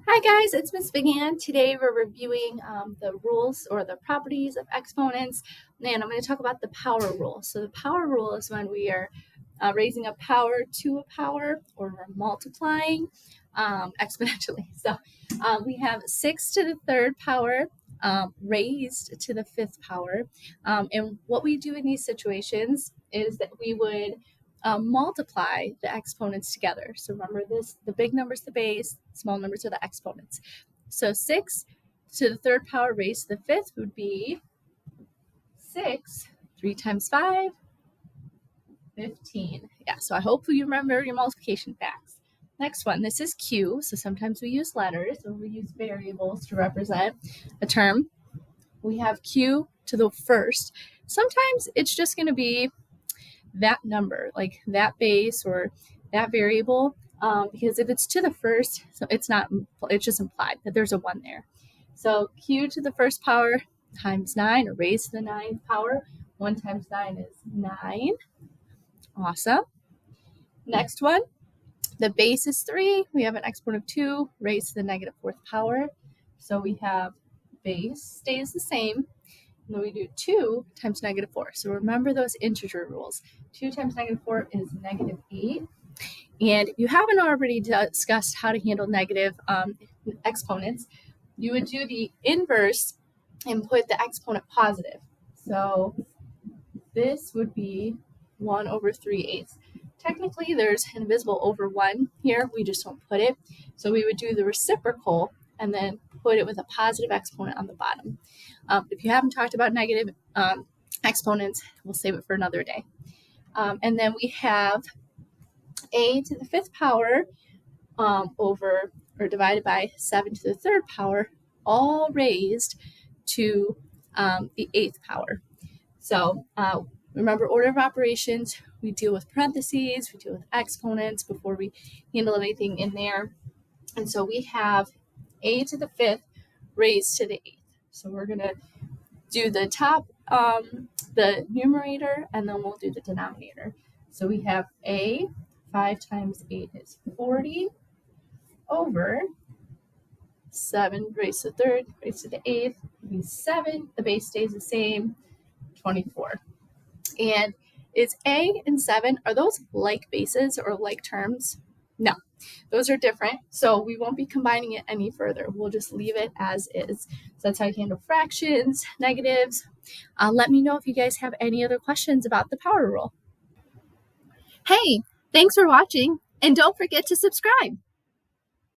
Hi guys, it's Miss Vivian. Today we're reviewing the rules or the properties of exponents, and I'm going to talk about the power rule. So the power rule is when we are raising a power to a power, or we're multiplying exponentially. So we have 6 to the third power raised to the fifth power, and what we do in these situations is that we would multiply the exponents together. So remember this, the big numbers the base, small numbers are the exponents. So 6 to the third power raised to the fifth would be 6, 3 times 5, 15. Yeah, so I hope you remember your multiplication facts. Next one, this is Q. So sometimes we use letters or we use variables to represent a term. We have Q to the first. Sometimes it's just going to be that number, like that base or that variable, because if it's to the first, so it's just implied that there's a 1 there. So Q to the first power times 9, or raised to the 9th power. 1 times 9 is 9. Awesome. Next one, the base is 3. We have an exponent of 2 raised to the negative 4th power. So we have base stays the same. And then we do 2 times negative 4. So remember those integer rules. 2 times negative 4 is negative 8. And if you haven't already discussed how to handle negative exponents, you would do the inverse and put the exponent positive. So this would be 1 over 3/8. Technically, there's an invisible over 1 here. We just don't put it. So we would do the reciprocal and then put it with a positive exponent on the bottom. If you haven't talked about negative exponents, we'll save it for another day. And then we have a to the fifth power over or divided by 7 to the third power, all raised to the 8th power. So remember, order of operations, we deal with parentheses, we deal with exponents before we handle anything in there. And so we have a to the fifth raised to the 8th. So we're going to do the top, the numerator, and then we'll do the denominator. So we have a, 5 times 8 is 40, over 7 raised to the third, raised to the 8th, would be 7. The base stays the same, 24. And is a and 7, are those like bases or like terms? No, those are different. So we won't be combining it any further. We'll just leave it as is. So that's how you handle fractions, negatives. Let me know if you guys have any other questions about the power rule. Hey, thanks for watching, and don't forget to subscribe.